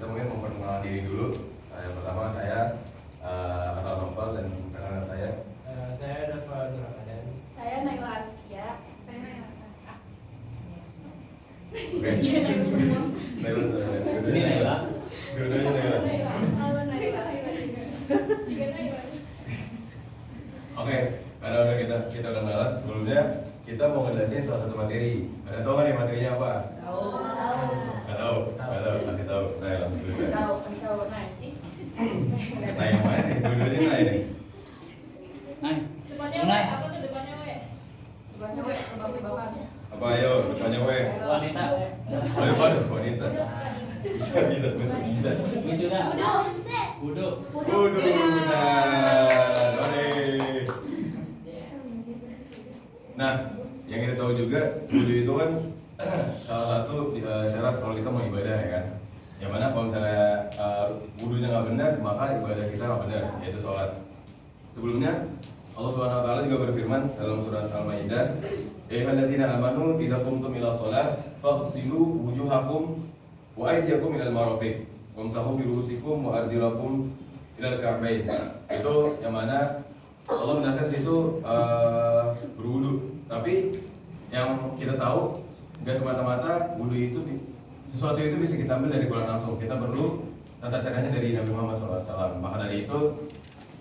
kita mungkin memperkenalkan diri dulu. Yang pertama saya Arnold Novel dan rekan saya. Saya Dava Nur Ramadan. Saya Naila Askia. Saya Naila Saka. Oke. Naila. Ini Naila. Dua-duanya Naila. Halo Naila. Juga Naila. Oke, karena udah kita udah kenalan, sebelumnya kita mau ngejelasin salah satu materi. Ada tahu nggak nih materinya apa? Tahu. Nggak tahu. Kasih tahu. Naila. Tahu nanti. Nah yang mana nih? Dua-duanya Naila ini. Depannya W, apa tuh depannya W? Bukannya weh bapak-bapaknya. Apa ayo? Depannya W. Wanita. Waduh, wanita. Bisa. Wisuda. Wudu. Nah, yang kita tahu juga wudu itu kan salah satu syarat kalau kita mau ibadah ya kan. Yang mana kalau misalnya wudunya nggak benar, maka ibadah kita nggak benar, yaitu sholat. Sebelumnya Allah Subhanahu Wa Taala juga berfirman dalam surat Al-Maidah, "Ya ayyuhalladzina amanu idza qumtum ila shalah faghsilu wujuhakum wa aydiyakum ilal marafiq wamsahu bi ru'usikum wa arjulakum ilal ka'bain." Itu yang mana Allah menjelaskan situ berwudu. Tapi yang kita tahu nggak semata-mata wudu itu sesuatu itu bisa kita ambil dari Quran langsung. Kita perlu tata caranya dari Nabi Muhammad SAW. Maka dari itu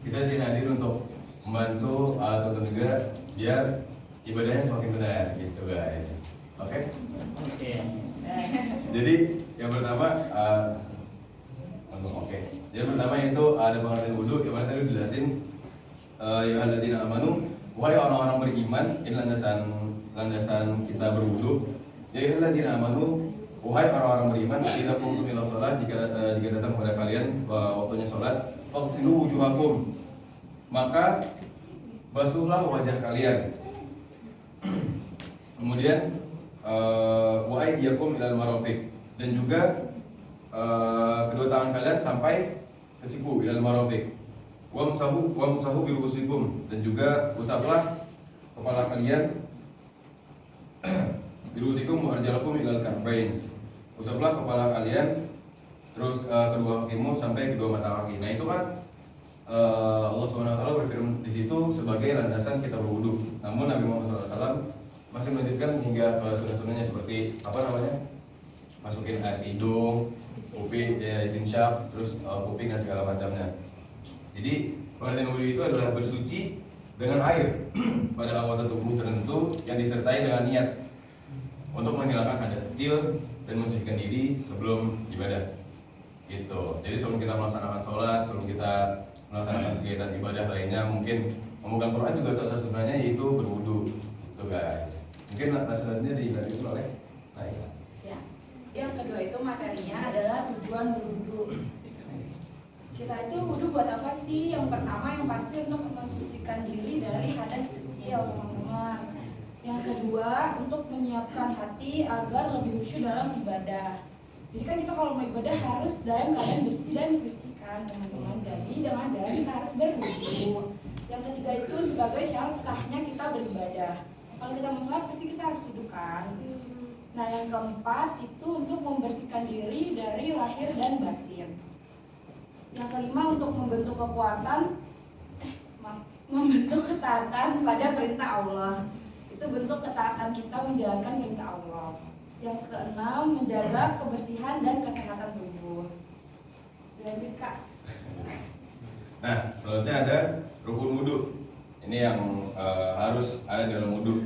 kita sini hadir untuk membantu tonton juga biar ibadahnya semakin benar gitu guys. Oke? Oke. Jadi yang pertama oke. Yang pertama itu ada pengertian wudu yang mana tadi dijelasin ya alladzina amanu, wahai orang-orang beriman, ini landasan kita berwudu. Ya alladzina amanu, wahai orang-orang beriman, idza qumtum ila shalah, jika datang kepada kalian waktunya salat, faghsilu wujuhakum, maka basuhlah wajah kalian. Kemudian wa aydiyakum ilal marafiq, dan juga kedua tangan kalian sampai ke siku, ilal marafiq. Wamsahu bi ru'usikum, dan juga usaplah kepala kalian bi ru'usikum wa arjulakum ilal ka'bain. Usaplah kepala kalian terus kedua kakimu sampai kedua mata kaki. Nah, itu kan Allah Subhanahu Wa Taala berfirman di situ sebagai landasan kita berwudu. Namun Nabi Muhammad SAW masih melanjutkan hingga ke sunnah-sunnahnya seperti apa namanya, masukin air hidung, kuping, istinsyak, terus kuping dan segala macamnya. Jadi pengertian wudu itu adalah bersuci dengan air pada anggota tubuh tertentu yang disertai dengan niat untuk menghilangkan hadas kecil dan mensucikan diri sebelum ibadah. Gitu. Jadi sebelum kita melaksanakan sholat, sebelum kita melaksanakan kegiatan ibadah lainnya, mungkin memegang Quran juga salah satu sebenarnya yaitu berwudu. Itu guys. Mungkin selanjutnya dilanjutkan oleh Naila. Ya. Yang kedua itu materinya adalah tujuan berwudu. Kita itu wudu buat apa sih? Yang pertama yang pasti untuk mensucikan diri dari hadas kecil, teman-teman. Yang kedua untuk menyiapkan hati agar lebih khusyuk dalam ibadah. Jadi kan kita kalau mau ibadah harus dalam keadaan bersih dan suci kan, teman-teman. Jadi dengan jalan kita harus berwudu. Yang ketiga itu sebagai syarat sahnya kita beribadah. Kalau kita mau sholat pasti kita harus wudu kan. Nah yang keempat itu untuk membersihkan diri dari lahir dan batin. Yang kelima untuk membentuk membentuk ketaatan pada perintah Allah. Itu bentuk ketaatan kita menjalankan perintah Allah. Yang keenam menjaga kebersihan dan kesehatan tubuh. Lanjut Kak. Nah, selanjutnya ada rukun wudu. Ini yang harus ada di dalam wudu.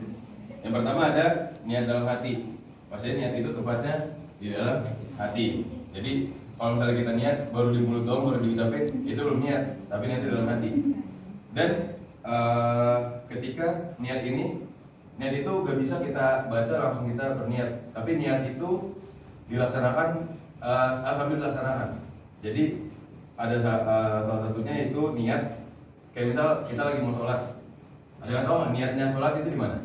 Yang pertama ada niat dalam hati. Maksudnya niat itu tempatnya di dalam hati. Jadi kalau misalnya kita niat baru di mulut doang, baru diucapin, itu belum niat, tapi niat di dalam hati. Dan ketika niat itu gak bisa kita baca langsung kita berniat, tapi niat itu dilaksanakan sambil dilaksanakan. Jadi ada salah satunya itu niat, kayak misal kita lagi mau sholat. Ada yang tahu nggak niatnya sholat itu di mana?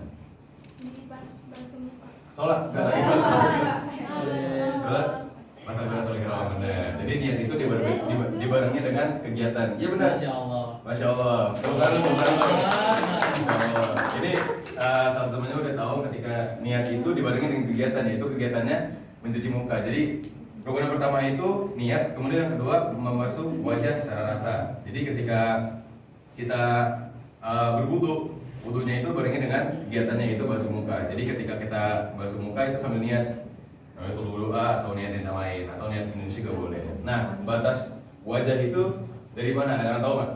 Di pas bersumpah. Sholat, lagi sholat. Masa betul kira benar. Jadi niat itu dibarengi dengan kegiatan. Iya benar. Masya Allah. Bukan. Jadi salah temannya udah tahu ketika niat itu dibarengi dengan kegiatan, yaitu kegiatannya mencuci muka. Jadi Rukun yang pertama itu niat, kemudian yang kedua membasuh wajah secara rata. Jadi ketika kita berwudu, wudunya itu barengan dengan kegiatannya itu basuh muka. Jadi ketika kita basuh muka itu sambil niat, itu berdoa atau niat yang lain atau niat Indonesia juga boleh. Nah, batas wajah itu dari mana? Ada yang tahu nggak?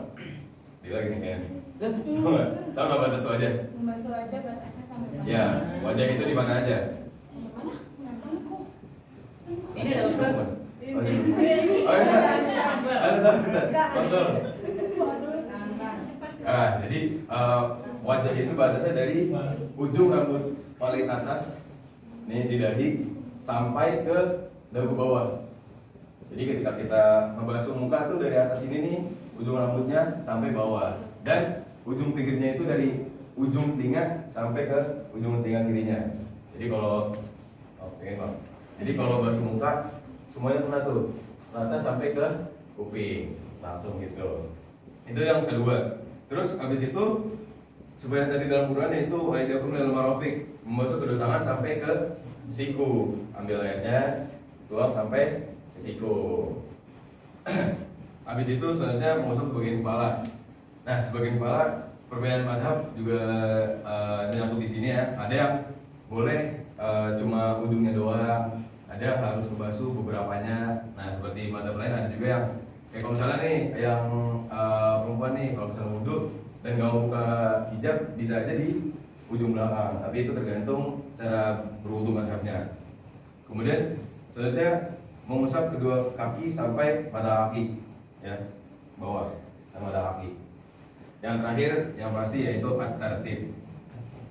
Dia lagi nih kayaknya. Tahu nggak? Tahu nggak batas wajah? Membasuh wajah batasnya sampai mana? Ya, wajah itu di mana aja? Yang mana? Tengkuk. Ini ada Ustaz. Oh iya. Ada Ustaz. Kontrol. Jadi wajah itu batasnya dari ujung rambut paling atas nih di dahi sampai ke dagu bawah. Jadi ketika kita membasuh muka tuh dari atas ini nih ujung rambutnya sampai bawah, dan ujung pinggirnya itu dari ujung telinga sampai ke ujung telinga kirinya. Jadi kalau jadi kalau basuh muka semuanya kena tuh rata sampai ke kuping langsung gitu. Itu yang kedua. Terus habis itu sebenarnya tadi dalam Quran yaitu ayatnya dalam marofik, membasuh kedua tangan sampai ke siku. Ambil ayatnya, tuang sampai ke siku. Habis itu selanjutnya membasuh ke bagian kepala. Nah, sebagian kepala perbedaan madhab juga nyangkut di sini ya. Ada yang boleh cuma ujungnya doang, ada yang harus membasuh beberapanya. Nah, seperti madhab lain ada juga yang kayak kalau misalnya nih yang perempuan nih kalau misalnya wudhu dan nggak mau buka hijab bisa aja di ujung belakang, tapi itu tergantung cara berwudhu madhabnya. Kemudian selanjutnya mengusap kedua kaki sampai mata kaki ya, bawah sama mata kaki. Yang terakhir yang pasti yaitu at-tartib,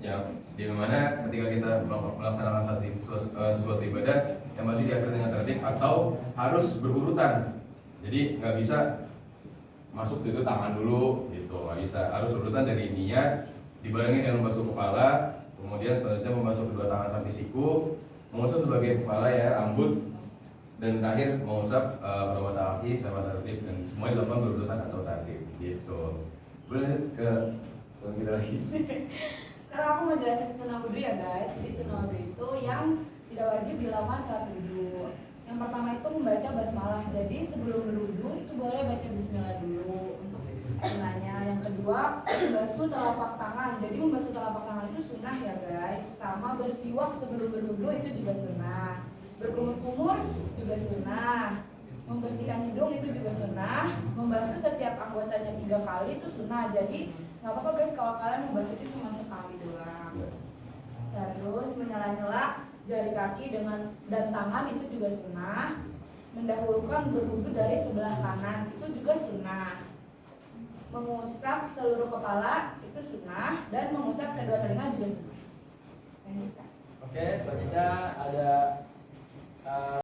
yang di mana ketika kita melaksanakan sesuatu ibadah yang masih diakhiri dengan tertib atau harus berurutan. Jadi nggak bisa masuk itu tangan dulu gitu, nggak bisa, harus urutan dari niat dibarengi dengan membasuh kepala, kemudian selanjutnya membasuh kedua tangan sampai siku, mengusap sebagai kepala ya, rambut, dan terakhir mengusap kedua mata kaki sama tertib, dan semua dilakukan berurutan atau tertib gitu. Boleh ke kita lagi. Sekarang aku mau jelasin sunnah wudhu ya guys. Jadi sunnah wudhu itu yang tidak wajib dilakukan saat wudhu. Yang pertama itu membaca basmalah. Jadi sebelum berwudhu itu boleh baca bismillah dulu untuk sunnahnya. Yang kedua membasuh telapak tangan. Jadi membasuh telapak tangan itu sunnah ya guys. Sama bersiwak sebelum berwudhu itu juga sunnah. Berkumur-kumur juga sunnah. Membersihkan hidung itu juga sunnah. Membasuh setiap anggotanya 3 kali itu sunnah. Jadi nggak apa-apa guys kalau kalian membasuh itu cuma sekali doang. Terus menyela-nyela jari kaki dan tangan itu juga sunnah. Mendahulukan berwudu dari sebelah kanan itu juga sunnah. Mengusap seluruh kepala itu sunnah, dan mengusap kedua telinga juga sunnah. Oke, selanjutnya ada